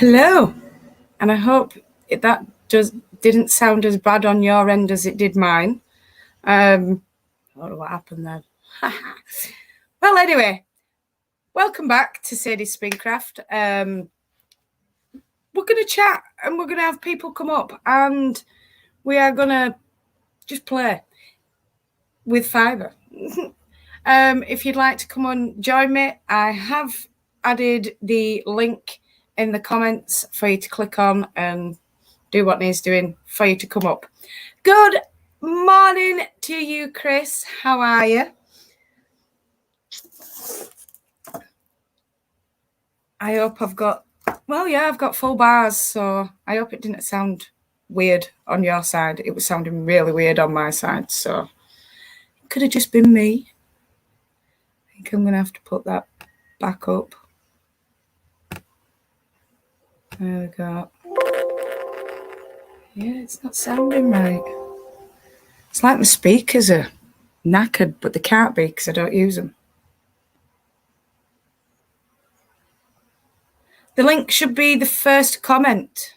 Hello, and I hope that just didn't sound as bad on your end as it did mine. I don't know what happened then. Well, anyway, welcome back to Sadie's Spincraft. We're going to chat and we're going to have people come up and we are going to just play with Fiverr. If you'd like to come and join me, I have added the link in the comments for you to click on and do what needs doing for you to come up. Good morning to you, Chris. How are you? I hope I've got full bars, so I hope it didn't sound weird on your side. It was sounding really weird on my side, so it could have just been me. I think I'm going to have to put that back up. There we go. Yeah, it's not sounding right. It's like my speakers are knackered, but they can't be because I don't use them. The link should be the first comment,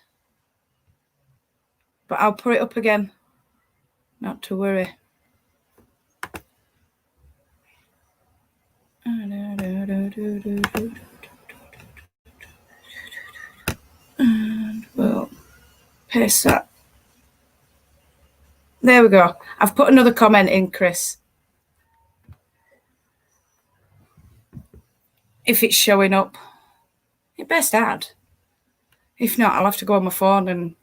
but I'll put it up again. Not to worry. And we'll paste that. There we go. I've put another comment in, Chris. If it's showing up, it best add. If not, I'll have to go on my phone and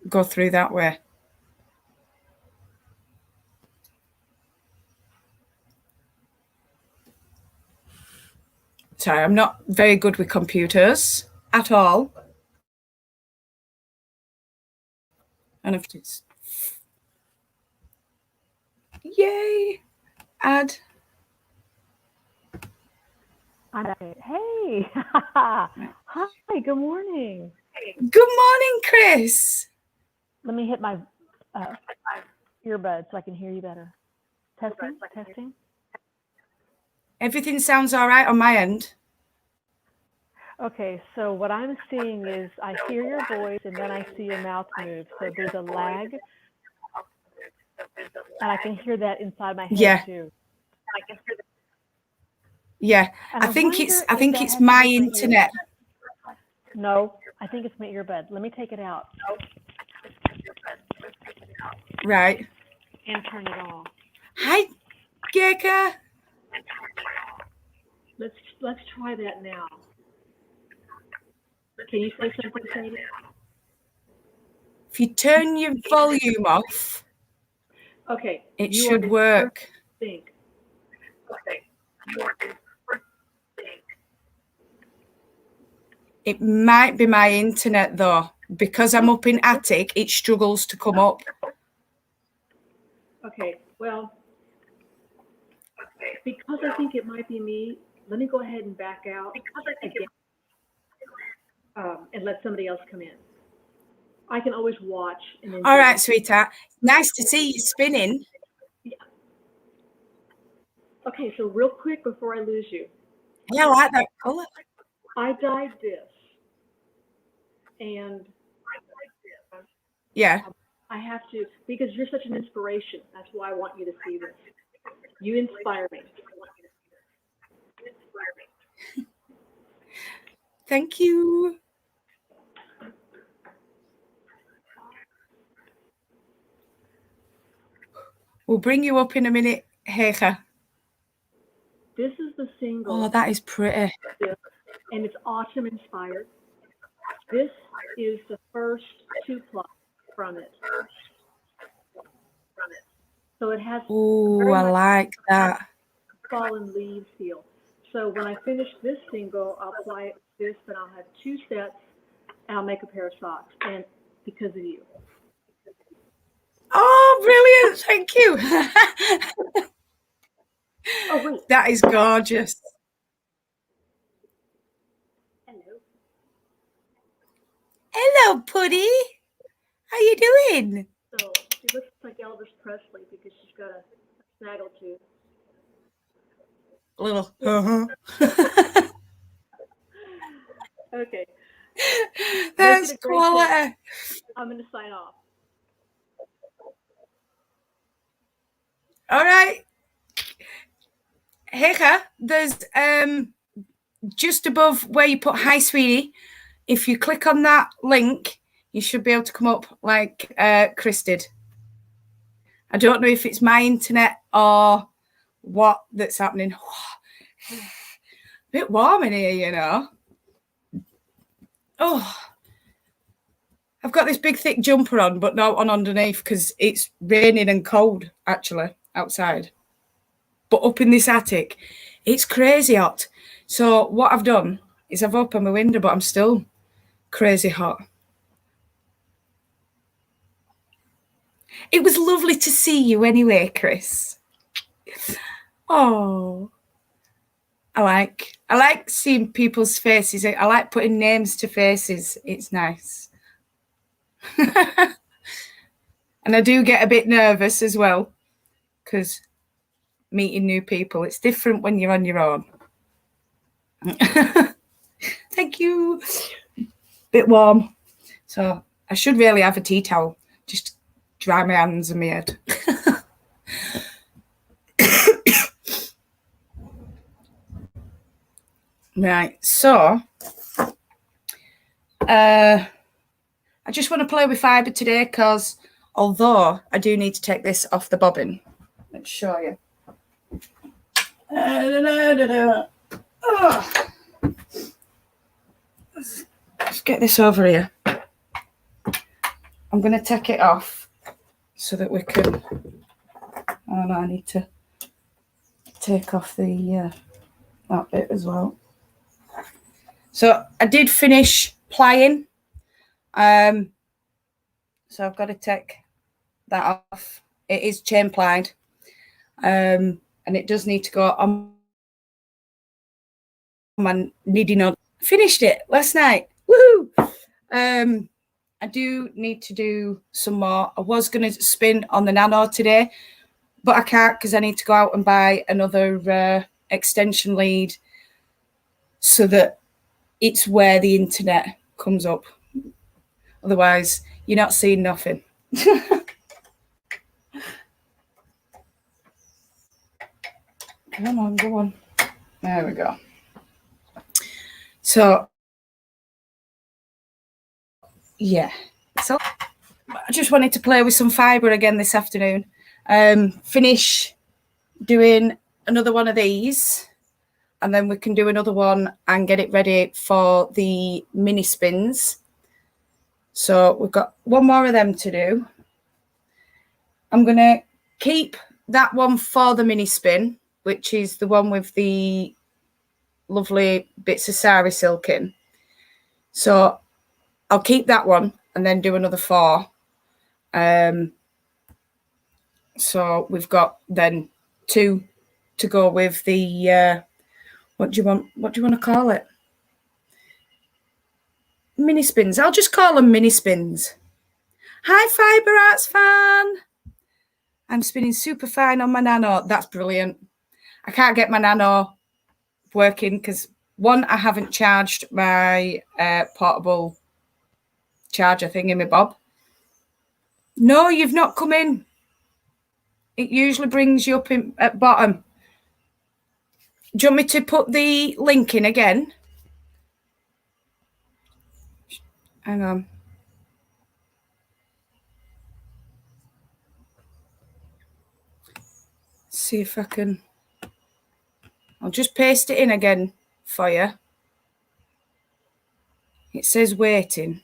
go through that way. Sorry, I'm not very good with computers at all. And if it's yay, add. Hey, hi, good morning. Good morning, Chris. Let me hit my earbuds so I can hear you better. Testing. Everything sounds all right on my end. Okay, so what I'm seeing is I hear your voice and then I see your mouth move. So there's a lag. And I can hear that inside my head too. Yeah, I think it's my internet. No, I think it's my earbud. Let me take it out. Right. And turn it off. Hi, Geka. Let's try that now. Can you say something, Sadie? If you turn your volume off, okay, it should work. Think. Okay. It might be my internet though, because I'm up in attic. It struggles to come up. Okay, well, because I think it might be me, let me go ahead and back out again, and let somebody else come in. I can always watch. And then all right, sweetheart. Nice to see you spinning. Yeah. Okay, so real quick before I lose you. Yeah, I like that color. I dyed this, and yeah, I have to, because you're such an inspiration. That's why I want you to see this. You inspire me. Thank you. We'll bring you up in a minute, Heika. This is the single. Oh, that is pretty. And it's autumn inspired. This is the first 2-ply from it. So it has. Oh, I like that. Fallen leaves feel. So when I finish this single, I'll apply this, and I'll have 2 sets, and I'll make a pair of socks. And because of you. Oh, brilliant! Thank you. Oh, wait. That is gorgeous. Hello. Hello, Puddy. How you doing? So she looks like Elvis Presley because she's got a snaggle tooth. A little. Okay. That's a great quality. I'm going to sign off. All right. Heka, there's just above where you put hi, sweetie. If you click on that link, you should be able to come up like Chris did. I don't know if it's my internet or what that's happening. A bit warm in here, you know. Oh, I've got this big thick jumper on, but not on underneath because it's raining and cold actually outside. But up in this attic, it's crazy hot. So what I've done is I've opened my window, but I'm still crazy hot. It was lovely to see you anyway, Chris. Oh, I like seeing people's faces. I like putting names to faces. It's nice. And I do get a bit nervous as well because meeting new people, it's different when you're on your own. Thank you. Bit warm. So I should really have a tea towel. Just dry my hands and my head. Right, so I just want to play with fibre today because although I do need to take this off the bobbin, let's show you. Oh. Let's get this over here. I'm going to take it off so that we can... Oh no, I need to take off the that bit as well. So I did finish plying. So I've got to take that off. It is chain plied. And it does need to go on my knitting on. Finished it last night. Woohoo! I do need to do some more. I was going to spin on the Nano today, but I can't because I need to go out and buy another extension lead so that it's where the internet comes up. Otherwise, you're not seeing nothing. Come on, go on. There we go. So, yeah. So, I just wanted to play with some fibre again this afternoon. Finish doing another one of these, and then we can do another one and get it ready for the mini spins. So we've got one more of them to do. I'm going to keep that one for the mini spin, which is the one with the lovely bits of sari silk in. So I'll keep that one and then do another 4. So we've got then 2 to go with the what do you want to call it? Mini spins. I'll just call them mini spins. Hi, Fibre Arts fan. I'm spinning super fine on my Nano. That's brilliant. I can't get my Nano working because, one, I haven't charged my portable charger thing in my bob. No, you've not come in. It usually brings you up at bottom. Do you want me to put the link in again? Hang on. See if I can. I'll just paste it in again for you. It says waiting.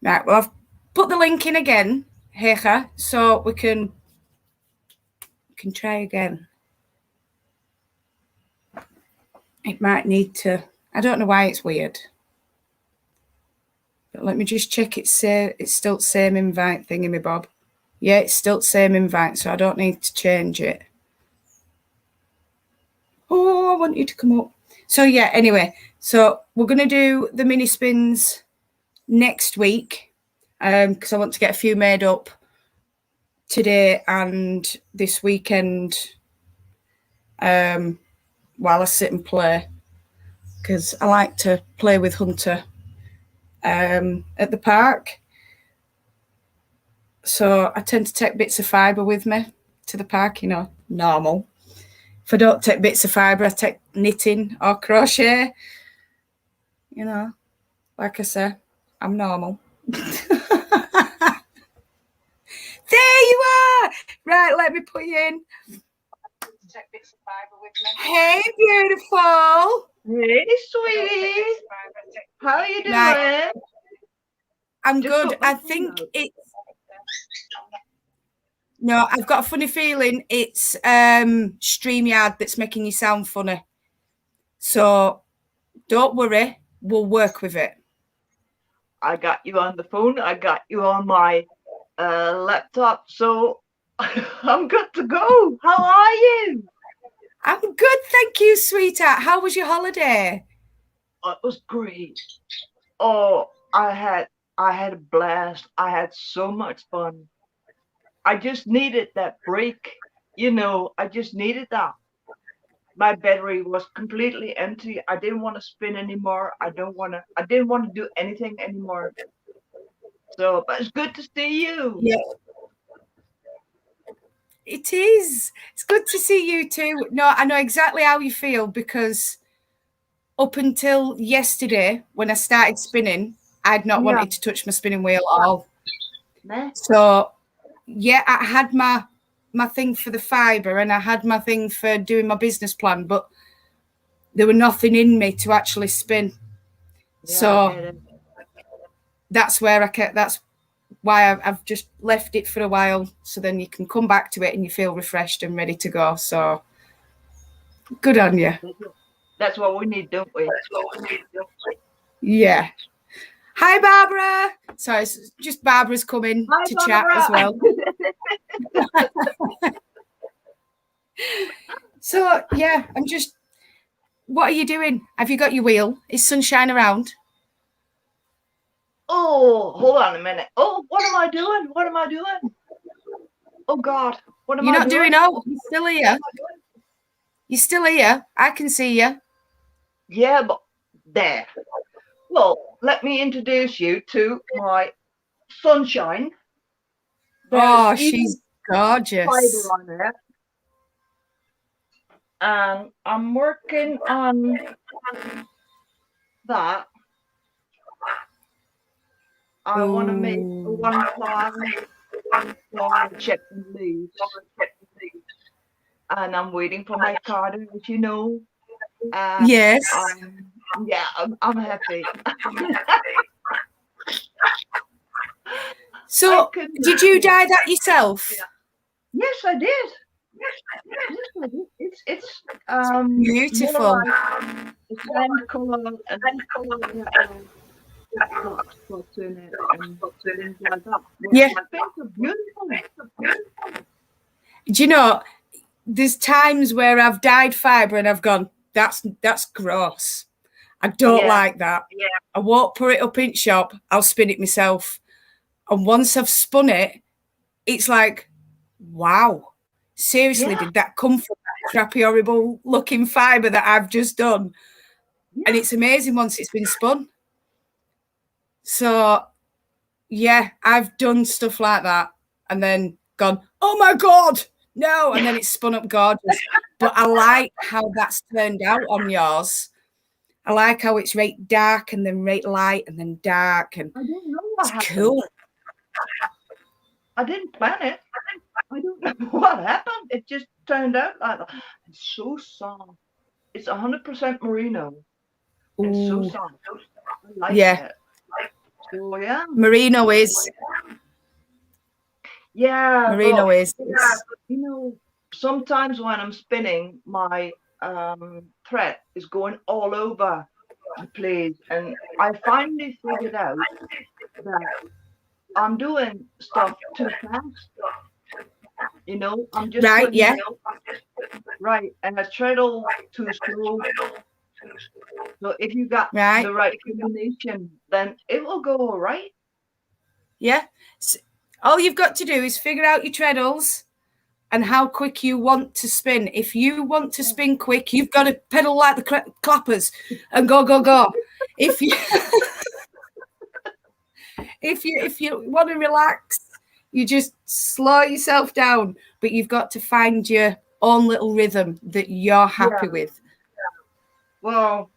Right, well, I've put the link in again, Hecha, so we can try again. It might need to. I don't know why it's weird. But let me just check it's still the same invite thingy, me Bob. Yeah, it's still the same invite, so I don't need to change it. Oh, I want you to come up. So yeah, anyway, so we're going to do the mini spins next week because I want to get a few made up today and this weekend while I sit and play. because I like to play with Hunter at the park. So I tend to take bits of fibre with me to the park, normal. If I don't take bits of fibre, I take knitting or crochet. Like I say, I'm normal. There you are. Right, let me put you in. Hey, beautiful. Hey, sweetie. How are you doing? Right. I'm Just good. I think it's... No, I've got a funny feeling it's StreamYard that's making you sound funny. So don't worry. We'll work with it. I got you on the phone. I got you on my laptop. So I'm good to go. How are you? I'm good, thank you, sweetheart. How was your holiday? Oh, it was great. Oh, I had a blast. I had so much fun. I just needed that break. I just needed that. My battery was completely empty. I didn't want to spin anymore. I didn't want to do anything anymore. So, but it's good to see you. Yeah. It is. It's good to see you too. No, I know exactly how you feel, because up until yesterday, when I started spinning, I'd not wanted to touch my spinning wheel at all. Nah. So, yeah, I had my thing for the fibre and I had my thing for doing my business plan, but there were nothing in me to actually spin. Yeah, so that's where that's why I've just left it for a while, so then you can come back to it and you feel refreshed and ready to go. So good on you. That's what we need, don't we? Yeah. Hi, Barbara. Sorry, it's just Barbara's coming to chat as well. So, yeah, what are you doing? Have you got your wheel? Is sunshine around? Oh, hold on a minute. Oh, what am I doing? What am I doing? Oh, God. What am I doing? You're not doing all. You're still here. You're still here. I can see you. Yeah, but there. Well, let me introduce you to my sunshine. Oh, she's gorgeous. Fiber on there. And I'm working on that. I want to make one plant check and leaves. And I'm waiting for my card, as you know. Yes. I'm happy. So, did you dye that yourself? Yes, I did. It's beautiful. It's hand color and spots in it and things like that. Yeah. It's beautiful. Do you know, there's times where I've dyed fibre and I've gone, that's gross. I don't like that. Yeah. I won't put it up in shop. I'll spin it myself. And once I've spun it, it's like, wow, seriously, did that come from that crappy, horrible looking fibre that I've just done? Yeah. And it's amazing once it's been spun. So, yeah, I've done stuff like that and then gone, oh my God, no. And then it's spun up gorgeous. But I like how that's turned out on yours. I like how it's right dark and then right light and then dark. And I don't know what happened. Cool. I didn't plan it. I don't know what happened. It just turned out like that. It's so soft. It's 100% merino. It's so soft. I like it. So, yeah. Merino is. Yeah. Merino is. You know, sometimes when I'm spinning, my thread is going all over the place. And I finally figured out that I'm doing stuff too fast. You know, I'm just right, yeah. Right, and a treadle too slow. So if you got the right combination, then it will go all right. Yeah. So all you've got to do is figure out your treadles and how quick you want to spin. If you want to spin quick, you've got to pedal like the clappers and go, go, go. If you if you want to relax, you just slow yourself down, but you've got to find your own little rhythm that you're happy with. Well,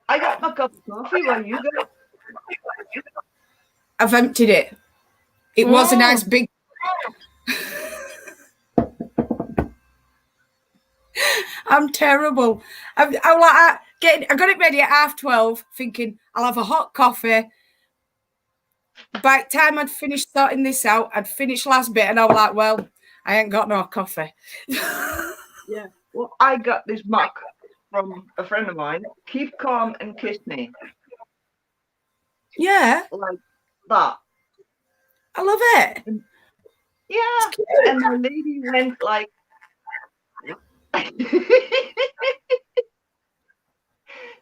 I got my cup of coffee while you go. I've emptied it. It was a nice big. I'm terrible. I got it ready at 12:30, thinking I'll have a hot coffee. By the time I'd finished sorting this out, I'd finished last bit, and I was like, well, I ain't got no coffee. Yeah. Well, I got this mug from a friend of mine. Keep calm and kiss me. Yeah. Like that. I love it. Yeah. And the lady went like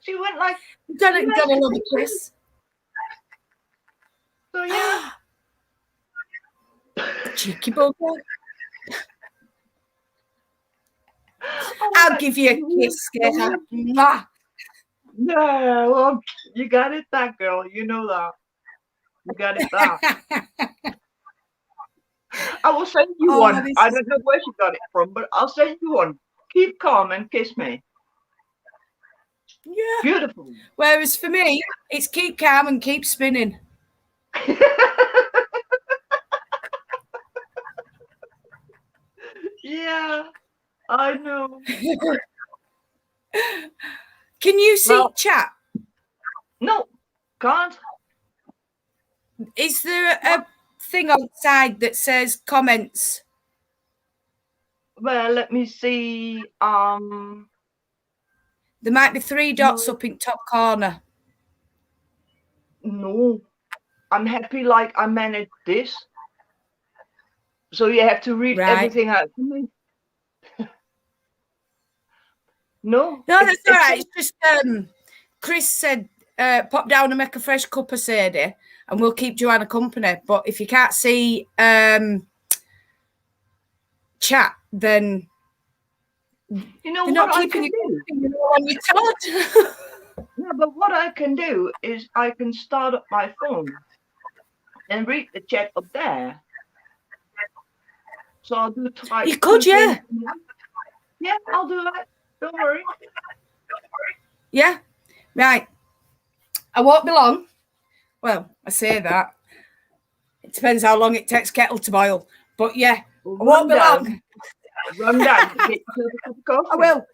she went like Gonna love a kiss. So yeah. Cheeky bugger. I'll give you a kiss, Skater. Yeah, well, you got it that girl. You know that. You got it that. I will send you one. I don't know where she got it from, but I'll send you one. Keep calm and kiss me. Yeah. Beautiful. Whereas for me, it's keep calm and keep spinning. Yeah, I know. Can you see chat? No, can't. Is there a thing outside that says comments? Well, let me see. There might be 3 dots up in top corner. No, I'm happy like I managed this. So you have to read everything out to me. No, that's all right. It's just Chris said pop down and make a fresh cup of Sadie, and we'll keep Joanna company. But if you can't see chat, then you know they're what not I keeping can do. You on your toes. Yeah, but what I can do is I can start up my phone and read the chat up there. So I'll do twice. You could, yeah. Yeah, I'll do that. Don't worry. Yeah, right. I won't be long. Well, I say that. It depends how long it takes kettle to boil. But yeah, I won't be long. Run down. Get yourself a cup of coffee. I will.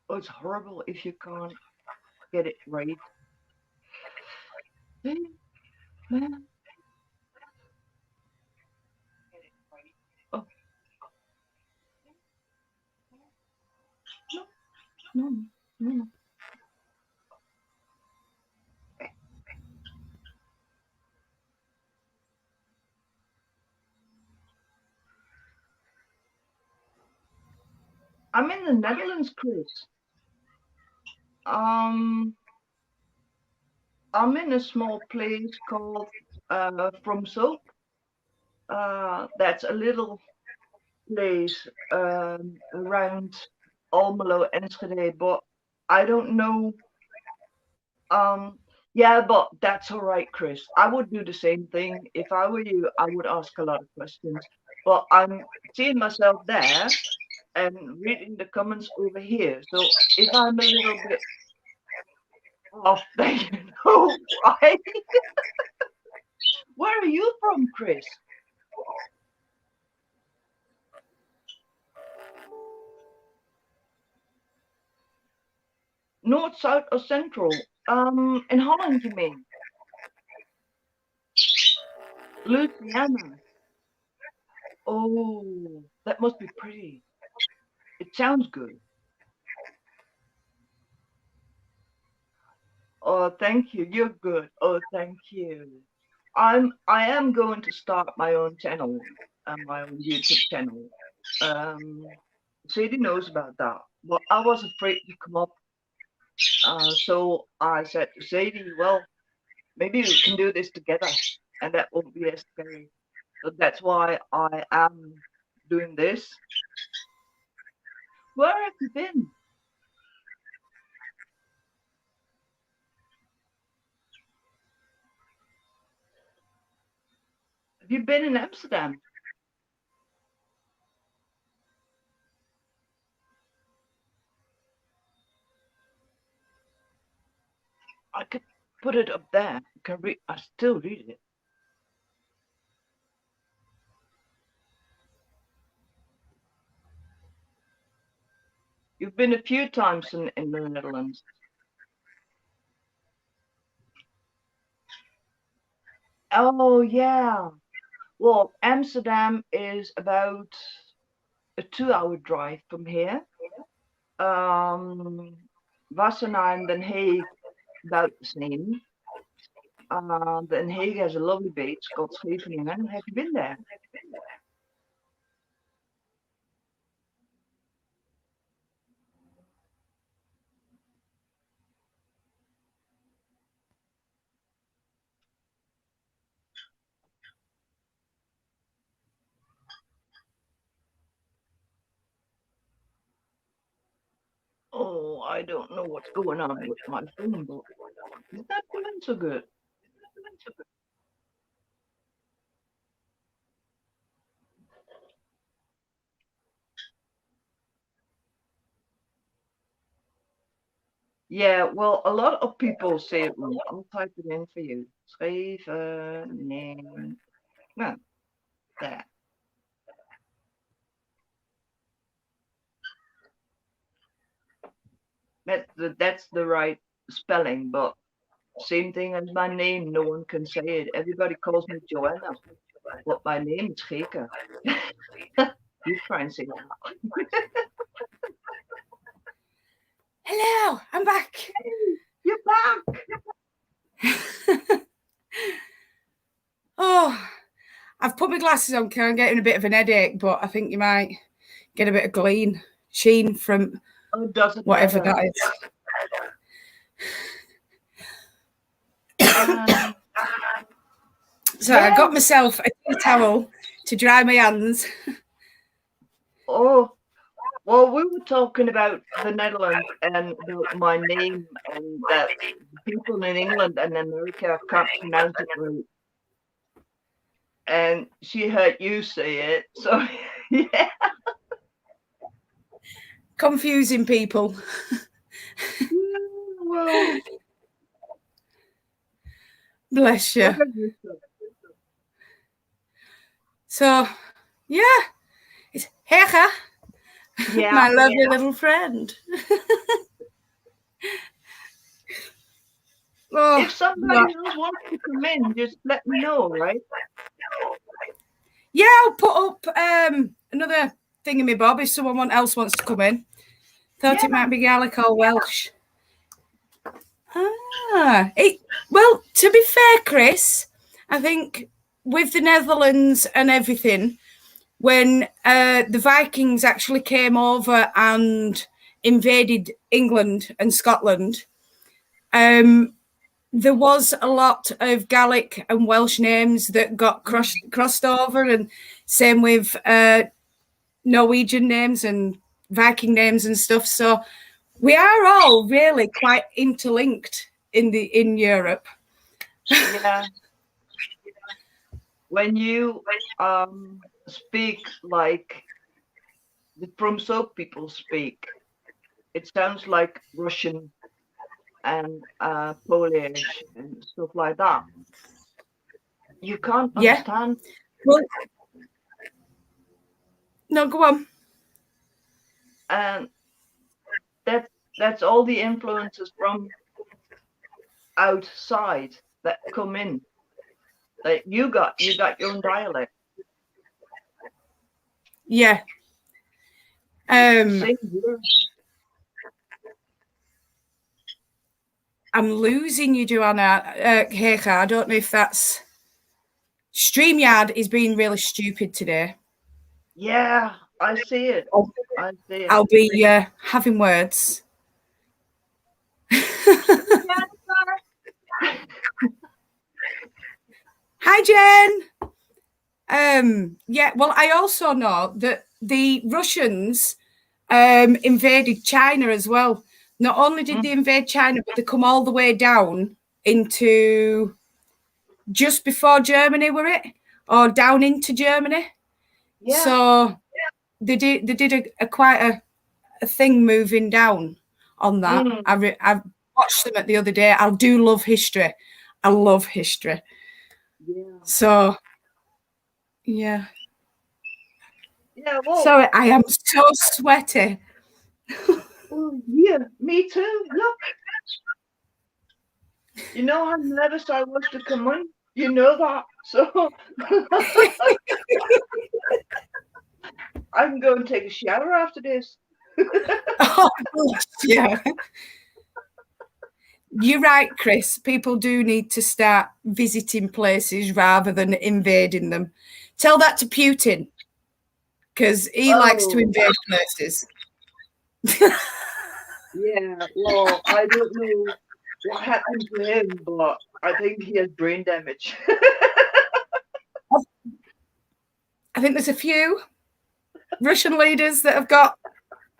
Oh, it's horrible if you can't get it right. Man. Oh. No. I'm in the Netherlands, Chris. I'm in a small place called From Soap. That's a little place around Almelo, Enschede, but I don't know. Yeah, but that's all right, Chris. I would do the same thing. If I were you, I would ask a lot of questions. But I'm seeing myself there and reading the comments over here. So if I'm a little bit off, then you know why. Where are you from, Chris? North, South, or Central? In Holland, you mean? Louisiana. Oh, that must be pretty. It sounds good. Oh, thank you. You're good. Oh, thank you. I am going to start my own channel. my own YouTube channel. Sadie knows about that. But I was afraid to come up. So I said to Sadie, well, maybe we can do this together and that won't be as scary. So that's why I am doing this. Where have you been? Have you been in Amsterdam? I could put it up there. You can read. I still read it. You've been a few times in the Netherlands. Oh yeah. Well, Amsterdam is about a 2-hour drive from here. Wassenaar, Den Haag, about the same. Den Haag has a lovely beach called Scheveningen. Have you been there? Oh, I don't know what's going on with my phone, but it's not doing so good. Yeah, well, a lot of people say it wrong. I'll type it in for you. Scheveningen. No, there. That's the right spelling, but same thing as my name. No one can say it. Everybody calls me Joanna, but my name is Geke. You try and say that. Hello, I'm back. Hey, you're back. Oh, I've put my glasses on because I'm getting a bit of an headache, but I think you might get a bit of sheen from whatever that is. So yeah. I got myself a tea towel to dry my hands. Oh, well, we were talking about the Netherlands and my name and that people in England and America can't pronounce it right. And she heard you say it, so yeah. Confusing people. Well, bless you. So, yeah, it's Geke, my lovely little friend. If somebody else wants to come in, just let me know, right? Yeah, I'll put up another thingamabob if someone else wants to come in. Thought it might be Gaelic or Welsh. Well, to be fair, Chris, I think with the Netherlands and everything, when the Vikings actually came over and invaded England and Scotland, there was a lot of Gaelic and Welsh names that got crossed over, and same with Norwegian names and Viking names and stuff. So we are all really quite interlinked in Europe. Yeah. When you speak like the Tromsø people speak, it sounds like Russian and Polish and stuff like that. You can't understand. Well, no, go on. And that's all the influences from outside that come in. Like you got your own dialect. Yeah. Same here. I'm losing you, Joanna. Geke, I don't know if that's StreamYard is being really stupid today. Yeah, I see it. I see it. I'll be having words. Hi, Jen. Yeah, well, I also know that the Russians invaded China as well. Not only did they invade China, but they come all the way down into just before Germany, were it? Or down into Germany. Yeah. So they did a quite a thing moving down on that. I watched them at the other day. I do love history. I love history. Yeah. So, yeah. Yeah, well. Sorry, I am so sweaty. Oh, yeah, me too. Look. You know how nervous I was to come on? You know that. So I can go and take a shower after this. Oh, yeah. You're right, Chris. People do need to start visiting places rather than invading them. Tell that to Putin, because he likes to invade places. Yeah, well, I don't know what happened to him, but I think he has brain damage. I think there's a few Russian leaders that have got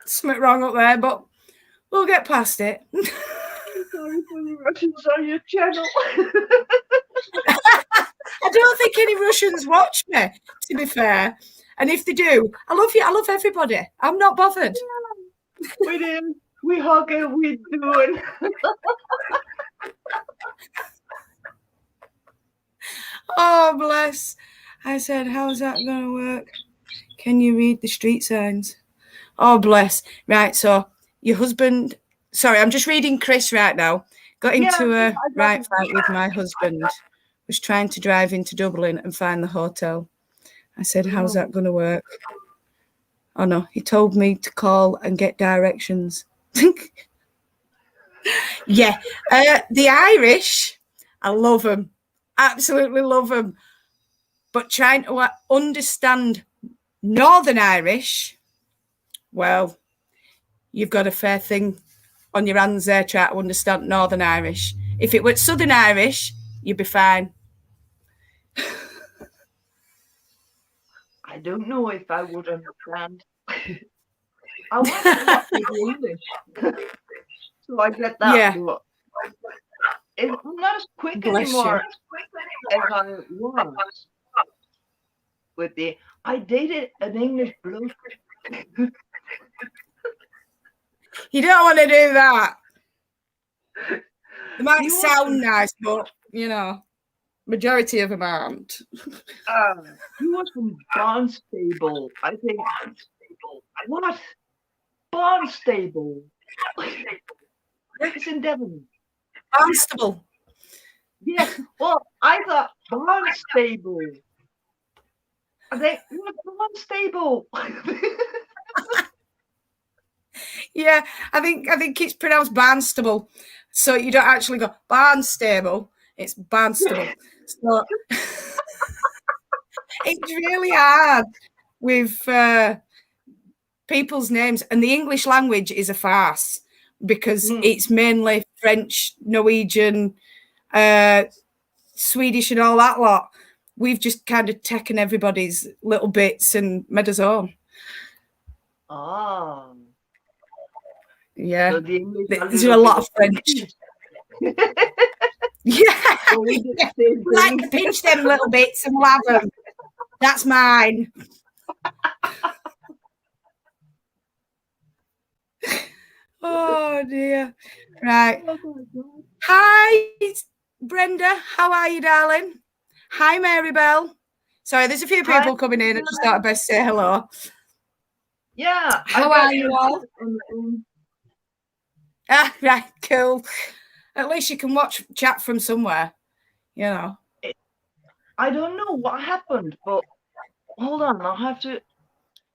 something wrong up there, but we'll get past it. Sorry for the Russians on your channel. I don't think any Russians watch me, to be fair. And if they do, I love you. I love everybody. I'm not bothered. We do. We hug and we do it. Oh, bless. I said, how's that going to work? Can you read the street signs? Oh, bless. Right, so your husband... Sorry, I'm just reading Chris right now. Got into a right fight with my husband. Was trying to drive into Dublin and find the hotel. I said, how's that going to work? Oh, no. He told me to call and get directions. Yeah. The Irish, I love them. Absolutely love them. But trying to understand Northern Irish, well, you've got a fair thing on your hands there trying to understand Northern Irish. If it were Southern Irish, you'd be fine. I don't know if I would understand. I want to watch the English. So I get that. Yeah. But I'm not as quick anymore as I was with the... I dated an English bloke. You don't want to do that. It might sound nice, but, you know, majority of them aren't. He was from Barnstable, I think. What? Barnstable? It's in Devon. Barnstable. Yes. Well, I thought Barnstable. I think, what, Barnstable? Yeah, I think it's pronounced Barnstable. So you don't actually go Barnstable, it's Barnstable. So it's really hard with people's names, and the English language is a farce because it's mainly French, Norwegian, Swedish and all that lot. We've just kind of taken everybody's little bits and made us own. Oh. Yeah, So the there's a lot of French. Yeah, like to pinch them little bits and we'll have them. That's mine. Oh dear. Right. Hi, Brenda. How are you, darling? Hi, Marybelle. Sorry, there's a few people coming in. I just thought I'd best say hello. Yeah. How are you all? Ah, right, cool. At least you can watch chat from somewhere, you know. I don't know what happened, but hold on, I'll have to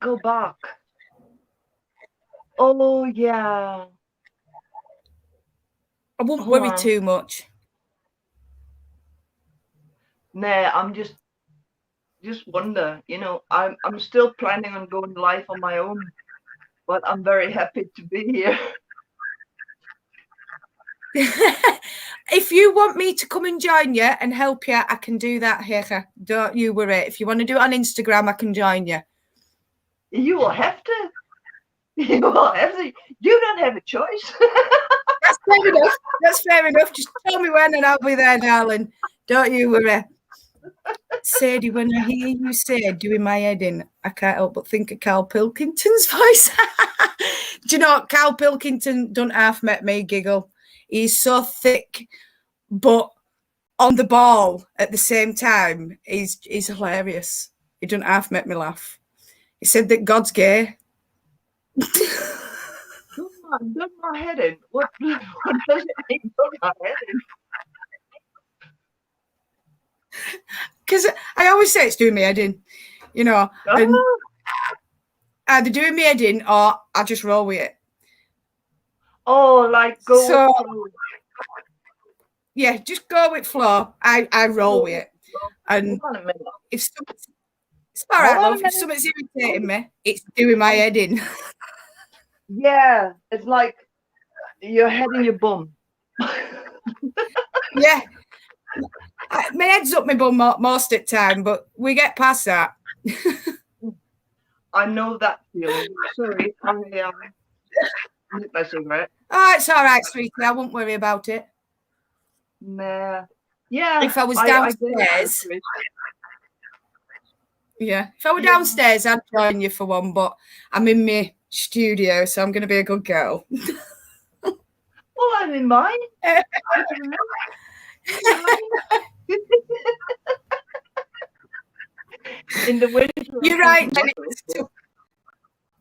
go back. Oh, yeah. I won't worry too much. Nah, I'm just just wonder, I'm still planning on going live on my own, but I'm very happy to be here. If you want me to come and join you and help you, I can do that, Hecha. Don't you worry. If you want to do it on Instagram, I can join you. You will have to. You will have to. You don't have a choice. That's fair enough. That's fair enough. Just tell me when and I'll be there, darling. Don't you worry. Sadie, when I hear you say doing my head in, I can't help but think of Carl Pilkington's voice. Do you know, Carl Pilkington don't half make me giggle. He's so thick, but on the ball at the same time, he's hilarious. He doesn't half make me laugh. He said that God's gay. Done my head in. What does it mean? Done my head in. Because I always say it's doing me head in, and either doing me head in or I just roll with it. Oh, like go. So, yeah, just go with flow. I roll with it. And if it's all right, love. If something's irritating me, it's doing my head in. Yeah, it's like your head in your bum. Yeah. My head's up my bum most of the time, but we get past that. I know that feeling. Sorry, I lit my cigarette. Oh, it's all right, sweetie. I won't worry about it. Nah. Yeah. If I was downstairs. If I were downstairs, I'd join you for one, but I'm in my studio, so I'm going to be a good girl. Well, I'm in mine. In the winter. You're right.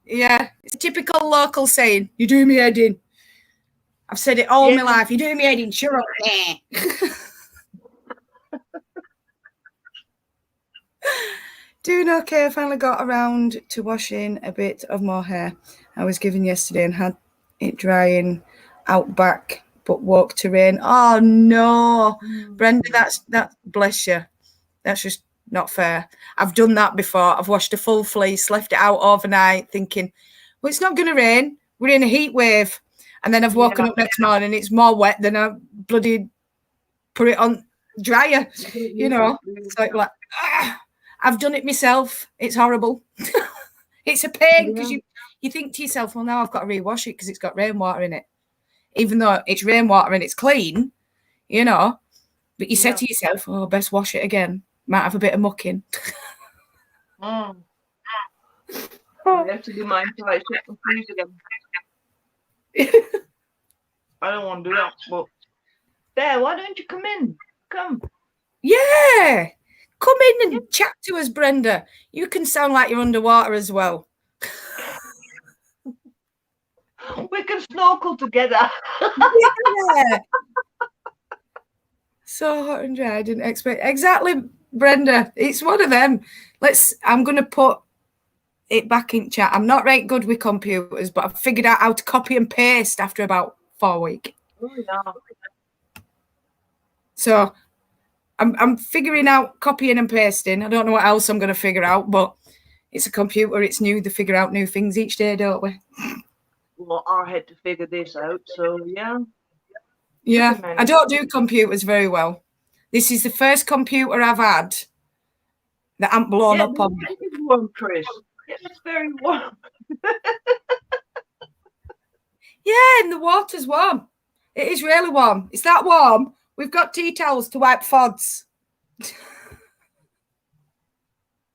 It's a typical local saying. You do me head in. I've said it all my life. You do me head in. Sure. Doing okay. I finally got around to washing a bit of more hair. I was given yesterday and had it drying out back, but woke to rain. Oh no, Brenda, that bless you. That's just not fair. I've done that before. I've washed a full fleece, left it out overnight, thinking, well, it's not going to rain. We're in a heat wave. And then I've woken up next morning, it's more wet than I bloody put it on dryer. It's like I've done it myself. It's horrible. It's a pain because you think to yourself, well, now I've got to rewash it because it's got rainwater in it. Even though it's rainwater and it's clean, but you say to yourself, oh, best wash it again. Might have a bit of mucking. I have to do mine till I check and freeze again. I don't want to do that, but there, why don't you come in? Come. Yeah. Come in and chat to us, Brenda. You can sound like you're underwater as well. We can snorkel together. Yeah. So hot and dry. I didn't expect exactly, Brenda. It's one of them. I'm going to put it back in chat. I'm not very good with computers, but I've figured out how to copy and paste after about 4 weeks. Oh, yeah. So I'm figuring out copying and pasting. I don't know what else I'm going to figure out, but it's a computer. It's new. They figure out new things each day, don't we? Well, I had to figure this out, so yeah. Yeah, I don't do computers very well. This is the first computer I've had that ain't blown up on me. It's warm, Chris. It's very warm. Yeah, and the water's warm. It is really warm. It's that warm. We've got tea towels to wipe fods.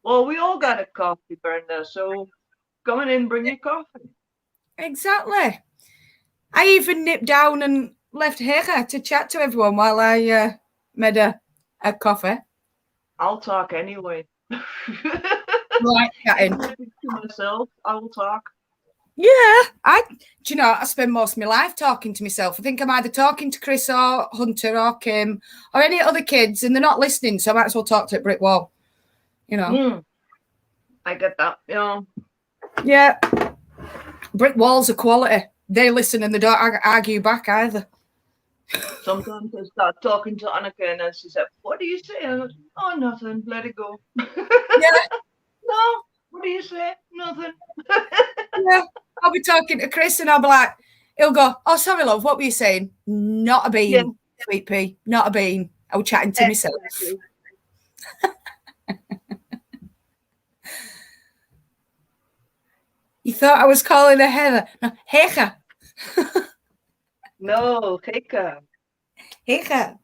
Well, we all got a coffee, Brenda, so come on in, bring your coffee. Exactly. I even nipped down and left Hera to chat to everyone while I made a coffee. I'll talk anyway. Like chatting. To myself, I will talk. Yeah, I spend most of my life talking to myself. I think I'm either talking to Chris or Hunter or Kim or any other kids, and they're not listening, so I might as well talk to a brick wall. I get that. Yeah. Brick walls are quality. They listen and they don't argue back either. Sometimes I start talking to Anneke and then she said, "What do you say?" I go, "Oh, nothing. Let it go." Yeah, No, what do you say? Nothing. yeah. I'll be talking to Chris and I'll be like, he'll go, "Oh, sorry, love, what were you saying?" Not a Yeah, bean, sweet pea, not a bean. I was chatting to myself. exactly. You thought I was calling her Heather. No, Hecha. No, Gekke. Hecha.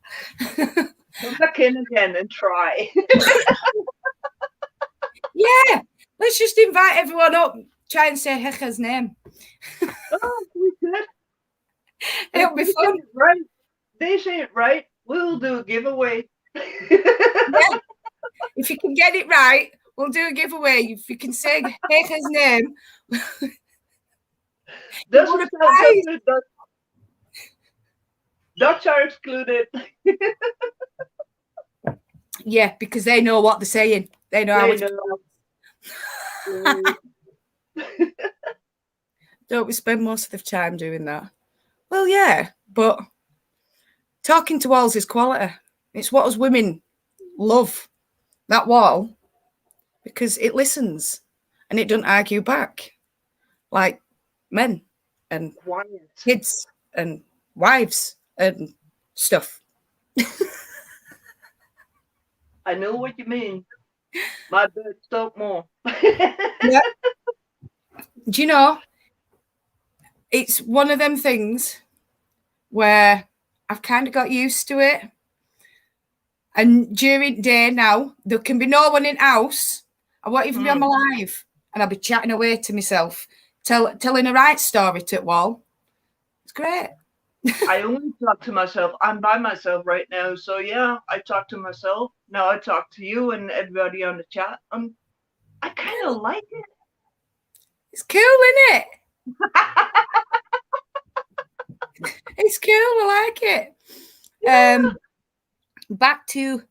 Come back in again and try. Yeah, let's just invite everyone up. Try and say Hecha's name. Oh, we could. It'll be They say fun. it right. They say it right. We'll do a giveaway. Yeah. If you can get it right, we'll do a giveaway. If you can say Hecha's name, Doesn't sound good. Dutch are excluded. yeah, because they know what they're saying. They know how They it's know. Don't we spend most of the time doing that? Well, yeah, but talking to walls is quality. It's what us women love, that wall, because it listens and it doesn't argue back like men and Quiet. kids and wives and stuff. I know what you mean. My birds talk more. Yeah. Do you know, it's one of them things where I've kind of got used to it. And during day now, there can be no one in house. I won't even be on my live. And I'll be chatting away to myself, telling a right story to it wall. It's great. I only talk to myself. I'm by myself right now. So yeah, I talk to myself. Now I talk to you and everybody on the chat. I kind of like it. It's cool, isn't it? It's cool. I like it. Yeah. Back to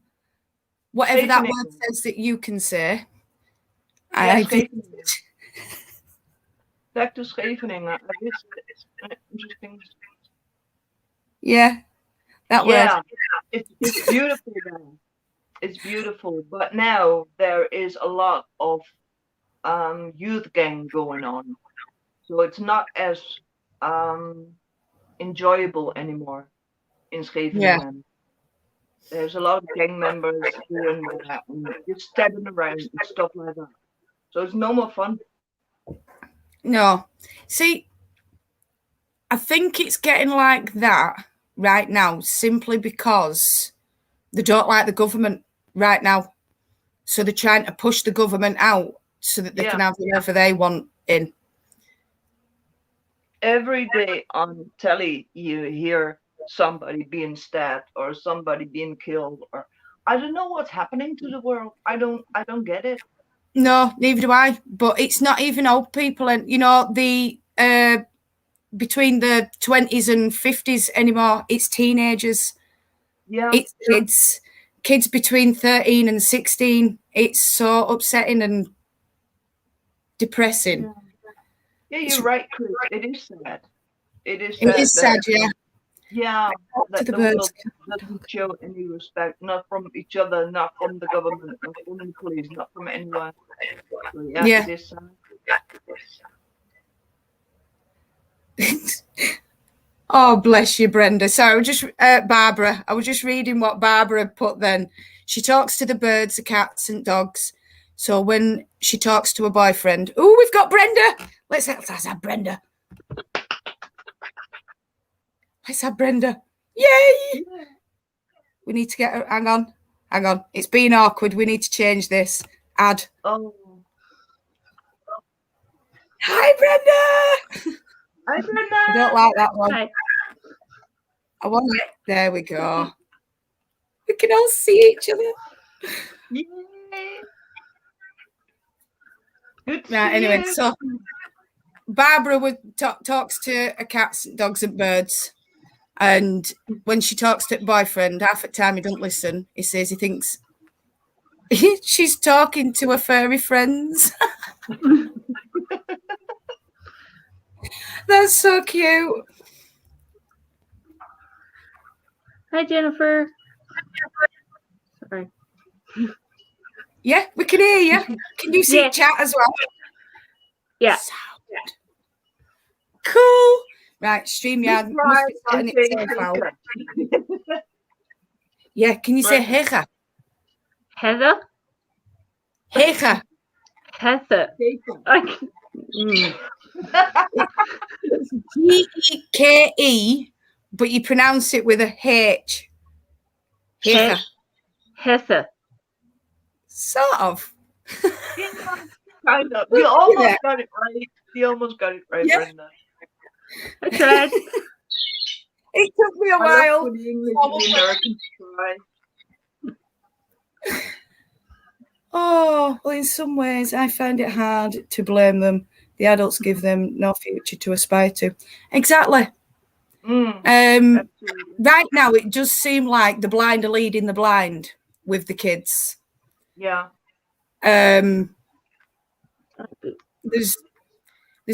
whatever that Scheveningen. word says that you can say. Yeah, Scheveningen. Back to Scheveningen. Interesting. Yeah, that word. Yeah, it's beautiful now. It's beautiful, but now there is a lot of youth gang going on, so it's not as enjoyable anymore in Scheveningen. Yeah. There's a lot of gang members doing that and just standing around and stuff like that. So it's no more fun. No. See, I think it's getting like that right now simply because they don't like the government right now. So they're trying to push the government out so that they can have whatever they want in. Every day on telly, you hear somebody being stabbed or somebody being killed, or I don't know what's happening to the world. I don't get it. No, neither do I. But it's not even old people, and you know the between the 20s and 50s anymore. It's teenagers. Yeah, It's kids between 13 and 16. It's so upsetting and depressing. Yeah, you're right, Chris. It is sad. It is sad. It is sad, yeah. Yeah, that the the world doesn't show any respect, not from each other, not from the government, not from the police, not from anyone. So yeah, it is sad. Oh, bless you, Brenda. So I was just Barbara. I was just reading what Barbara put then. She talks to the birds, the cats, and dogs. So when she talks to a boyfriend, oh, we've got Brenda. Let's have Brenda. Let's have Brenda. Yay! We need to get her. Hang on. It's been awkward. We need to change this. Add. Oh. Hi, Brenda. Hi, Brenda. I don't like that one. Hi. I want it. There we go. We can all see each other. Yay. Good. Right, anyway, so Barbara talks to cats, dogs, and birds. And when she talks to her boyfriend, half the time he don't listen. He says he thinks she's talking to her furry friends. That's so cute. Hi, Jennifer. Sorry. Yeah, we can hear you. Can you see Yeah. chat as well? Yeah. Sound. Cool. Right, StreamYard must be sorting itself out. Yeah, can you say Hecha? Heather? Hecha. Heather. Geke, but you pronounce it with a H. Hecha. Heather. Sort of. Kind of. You almost got it right. You almost got it right, Yeah. Brenda. I tried. It took me a I love while. when the English and the Americans try. Oh, well, in some ways, I find it hard to blame them. The adults give them no future to aspire to. Exactly. Absolutely. Right now, it does seem like the blind are leading the blind with the kids. Yeah. There's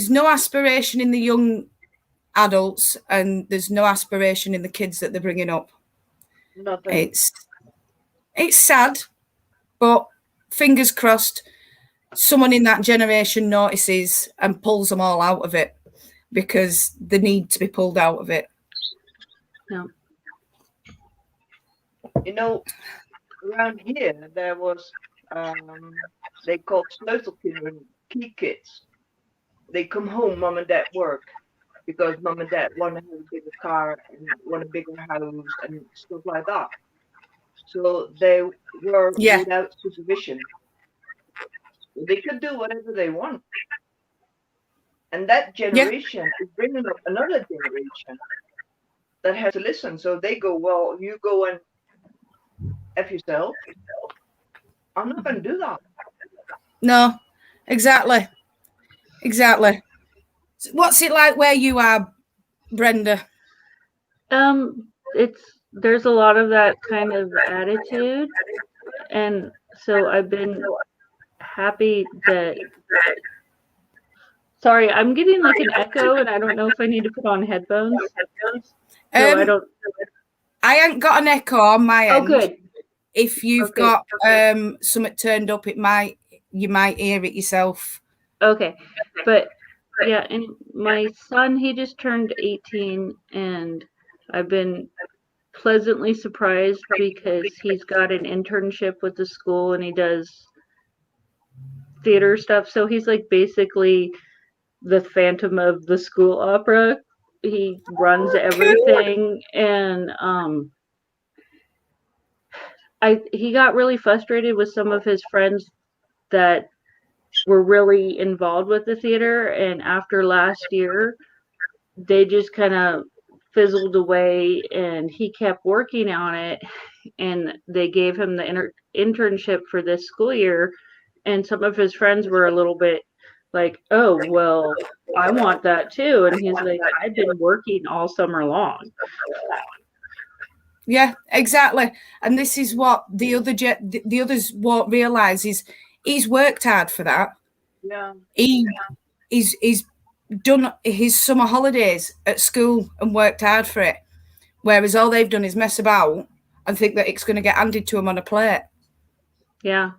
no aspiration in the young adults, and there's no aspiration in the kids that they're bringing up. Nothing. It's sad, but fingers crossed, someone in that generation notices and pulls them all out of it, because they need to be pulled out of it. Yeah. You know, around here there was they called sleutelkinderen, key kids. They come home, mom and dad work, because mom and dad want to have a bigger car and want a bigger house and stuff like that. So they were without supervision. They could do whatever they want. And that generation is bringing up another generation that has to listen. So they go, well, you go and F yourself. I'm not going to do that. No, exactly. Exactly. What's it like where you are, Brenda? There's a lot of that kind of attitude, and so I've been happy that. Sorry, I'm getting like an echo, and I don't know if I need to put on headphones. No, I don't. I ain't got an echo on my end. Oh, good. If you've got something turned up, you might hear it yourself. Okay, but yeah, and my son, he just turned 18, and I've been pleasantly surprised because he's got an internship with the school and he does theater stuff. So he's like basically the Phantom of the school opera. He runs everything, and he got really frustrated with some of his friends that were really involved with the theater, and after last year they just kind of fizzled away, and he kept working on it, and they gave him the internship for this school year, and some of his friends were a little bit like, oh, well, I want that too. And he's like, I've been working all summer long. Yeah, exactly. And this is what the others won't realize is he's worked hard for that. Yeah. He's done his summer holidays at school and worked hard for it. Whereas all they've done is mess about and think that it's going to get handed to them on a plate. Yeah.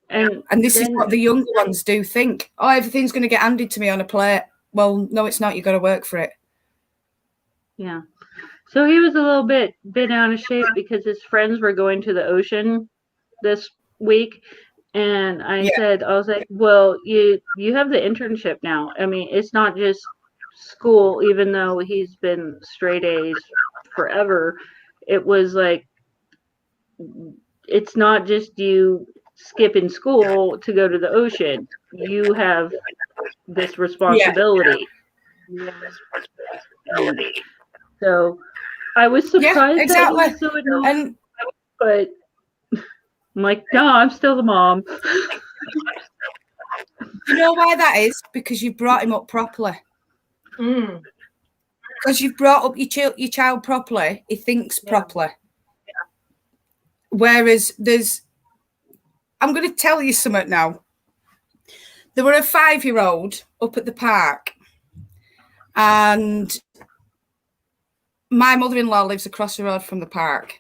And this is what the younger ones do think. Oh, everything's going to get handed to me on a plate. Well, no, it's not. You've got to work for it. Yeah. So he was a little bit out of shape because his friends were going to the ocean this week. And I was like, well, you have the internship now. I mean, it's not just school, even though he's been straight A's forever. It was like, it's not just you skipping school to go to the ocean. You have this responsibility. Yeah. So I was surprised exactly. that he was so annoyed, but I'm like, no, I'm still the mom. You know why that is? Because you brought him up properly. Because you've brought up your child properly, he thinks properly. Yeah. Whereas I'm going to tell you something now. There were a 5-year-old up at the park, and my mother-in-law lives across the road from the park,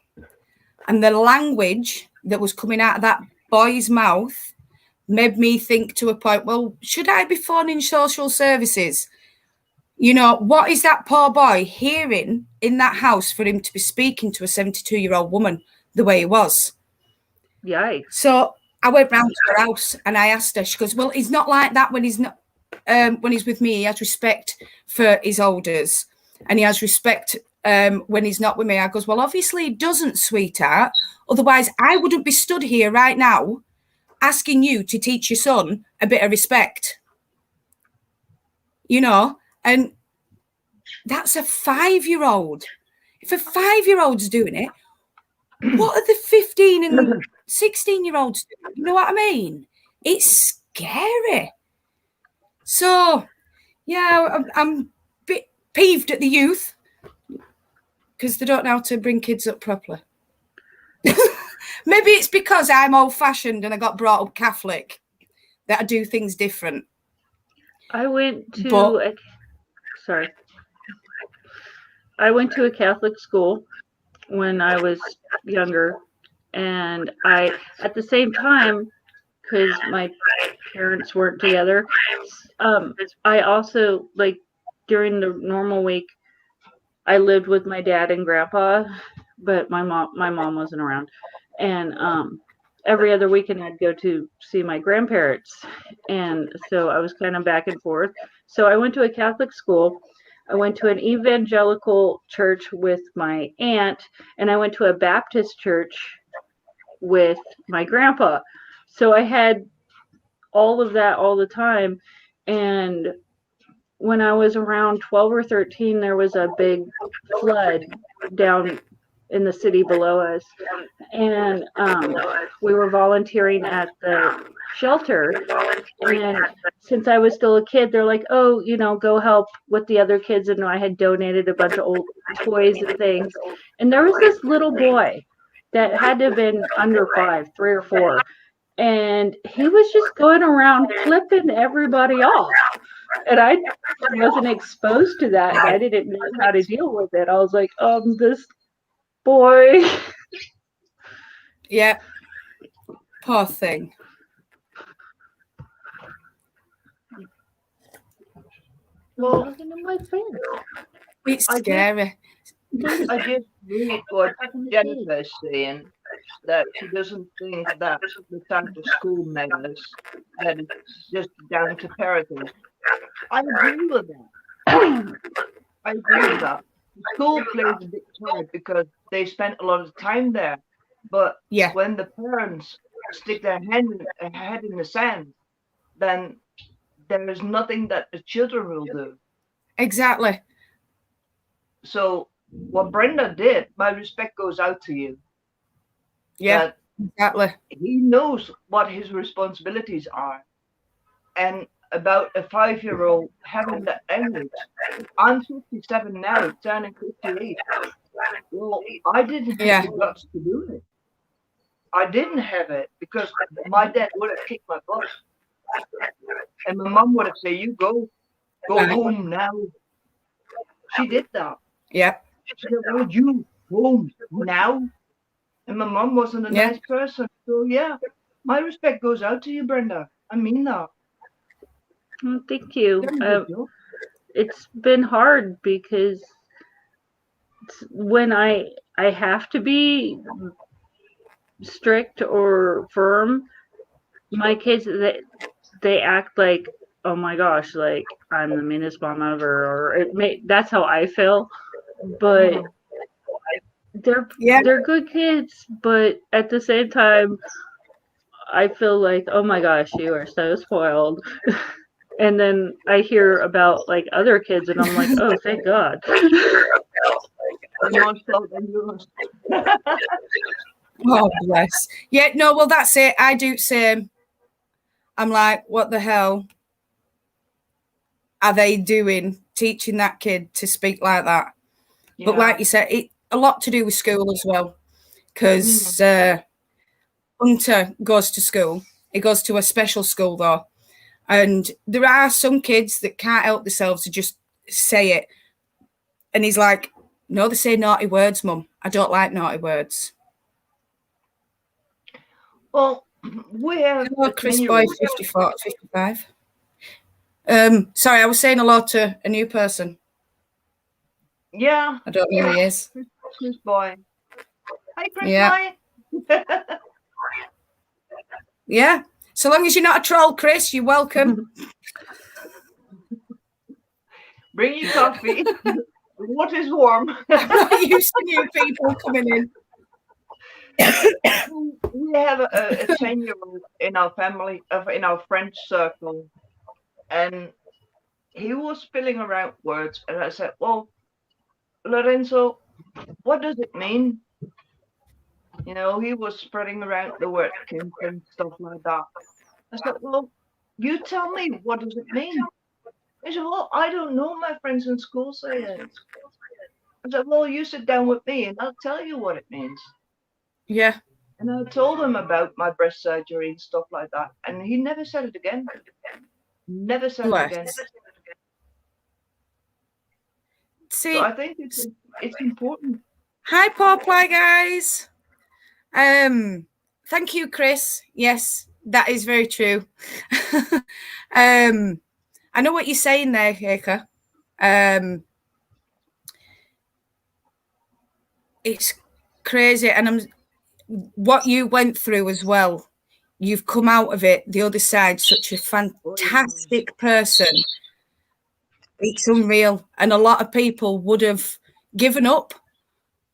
and the language that was coming out of that boy's mouth made me think to a point, well, should I be phoning social services? You know, what is that poor boy hearing in that house for him to be speaking to a 72-year-old woman the way he was? Yikes. So I went round to her house and I asked her, she goes, well, he's not like that when he's not, when he's with me. He has respect for his elders and he has respect when he's not with me. I goes, well, obviously he doesn't, sweetheart. Otherwise, I wouldn't be stood here right now asking you to teach your son a bit of respect. You know, and that's a 5-year-old. If a 5-year-old's doing it, what are the 15 and 16-year-olds doing? You know what I mean? It's scary. So, yeah, I'm a bit peeved at the youth because they don't know how to bring kids up properly. Maybe it's because I'm old-fashioned and I got brought up Catholic that I do things different. I went to I went to a Catholic school when I was younger, and I, at the same time, because my parents weren't together, I also, like, during the normal week, I lived with my dad and grandpa, but my mom wasn't around, and every other weekend I'd go to see my grandparents, and so I was kind of back and forth. So I went to a Catholic school. I went to an evangelical church with my aunt, and I went to a Baptist church with my grandpa. So I had all of that all the time. And when I was around 12 or 13, there was a big flood down in the city below us. And we were volunteering at the shelter. And since I was still a kid, they're like, oh, you know, go help with the other kids. And I had donated a bunch of old toys and things. And there was this little boy that had to have been under 5, 3 or 4. And he was just going around flipping everybody off. And I wasn't exposed to that. And I didn't know how to deal with it. I was like, this boy. Yeah. Poor thing. Well, It's scary. I just read what Jennifer is saying, that she doesn't think that the type of school manners, that it's just down to parenting. I agree with that. I agree with that. School plays a big part because they spend a lot of time there. But Yeah. when the parents stick their head in the sand, then there is nothing that the children will do. Exactly. So what Brenda did, my respect goes out to you. Yeah, That exactly. he knows what his responsibilities are. And about a 5-year-old having that language. I'm 57 now, turning 58. Well, I didn't have the guts to do it. I didn't have it because my dad would have kicked my butt. And my mom would have said, you go home now. She did that. Yeah. She said, would you home now? And my mom wasn't a nice person. So yeah, my respect goes out to you, Brenda. I mean that. Well, thank you. It's been hard because when I have to be strict or firm, my kids, they act like, oh my gosh, like I'm the meanest mom ever, or that's how I feel. But they're good kids, but at the same time, I feel like, oh my gosh, you are so spoiled. And then I hear about like other kids, and I'm like, oh, thank God. Oh, bless. Yeah, no, well, that's it. I do same. I'm like, what the hell are they doing teaching that kid to speak like that? Yeah. But like you said, it a lot to do with school as well, because Hunter goes to school. He goes to a special school, though. And there are some kids that can't help themselves to just say it. And he's like, No, they say naughty words, Mum. I don't like naughty words. Well, we have Hello, a Chris Boy, 10-year-old. 54, 55. Sorry, I was saying hello to a new person. Yeah, I don't know who he is. Chris Boy. Hi, Chris Yeah. Boy. Yeah. So long as you're not a troll, Chris, you're welcome. Bring your coffee. The water's warm. I'm not used to new people coming in. We have a 10-year-old in our family, in our French circle, and he was spilling around words, and I said, "Well, Lorenzo, what does it mean?" You know, he was spreading around the word "kind" and stuff like that. I said, "Well, you tell me, what does it mean?" He said, "Well, I don't know. My friends in school say it." I said, "Well, you sit down with me, and I'll tell you what it means." Yeah. And I told him about my breast surgery and stuff like that, and he never said it again. Never said Bless. it again. See, So I think it's important. hi, Popeye, guys. Thank you, Chris. Yes, that is very true. I know what you're saying there, Heka. It's crazy, and what you went through as well. You've come out of it the other side, such a fantastic person. It's unreal, and a lot of people would have given up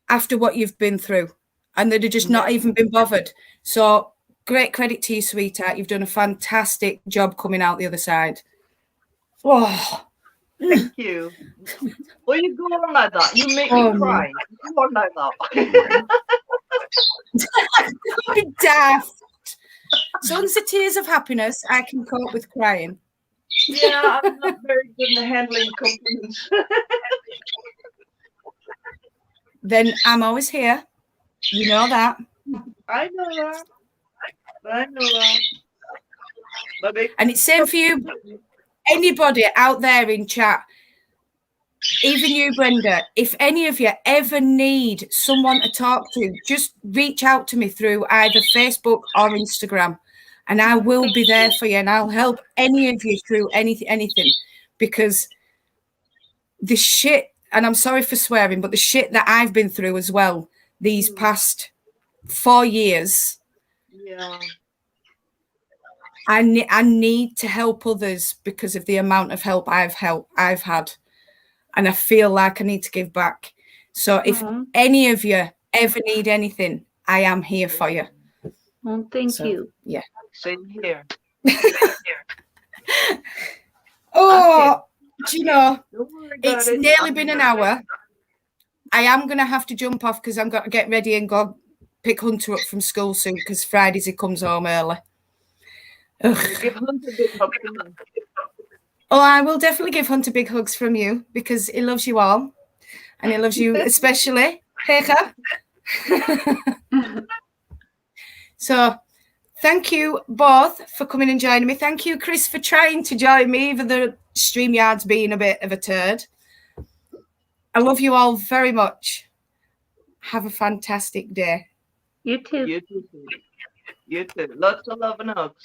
after what you've been through, and they'd have just not even been bothered. So great credit to you, sweetheart. You've done a fantastic job coming out the other side. Oh, Thank you. Well, you go on like that. You make me cry. You go on like that. be daft. Sons of tears of happiness, I can cope with crying. Yeah, I'm not very good at handling compliments. Then I'm always here. You know that. I know that. I know that. But And it's same for you. Anybody out there in chat, even you, Brenda, if any of you ever need someone to talk to, just reach out to me through either Facebook or Instagram, and I will be there for you, and I'll help any of you through anything, because the shit, and I'm sorry for swearing, but the shit that I've been through as well these past 4 years, yeah. I need to help others because of the amount of help I've had, and I feel like I need to give back. So if any of you ever need anything, I am here for you. Well, thank you. Yeah. Same here. Oh, do you know, Don't worry about it's it. nearly been an hour. I am going to have to jump off because I've got to get ready and go pick Hunter up from school soon, because Fridays he comes home early. Ugh. Give Hunter a big hug from me. Oh, I will definitely give Hunter big hugs from you, because he loves you all, and he loves you especially, Heka. So thank you both for coming and joining me. Thank you, Chris, for trying to join me, even the StreamYard's being a bit of a turd. I love you all very much. Have a fantastic day. You too. You too. You too. Lots of love and hugs.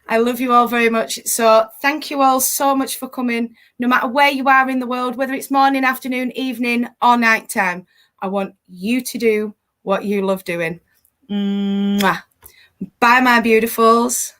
I love you all very much. So thank you all so much for coming. No matter where you are in the world, whether it's morning, afternoon, evening, or night time, I want you to do what you love doing. Mwah. Bye, my beautifuls.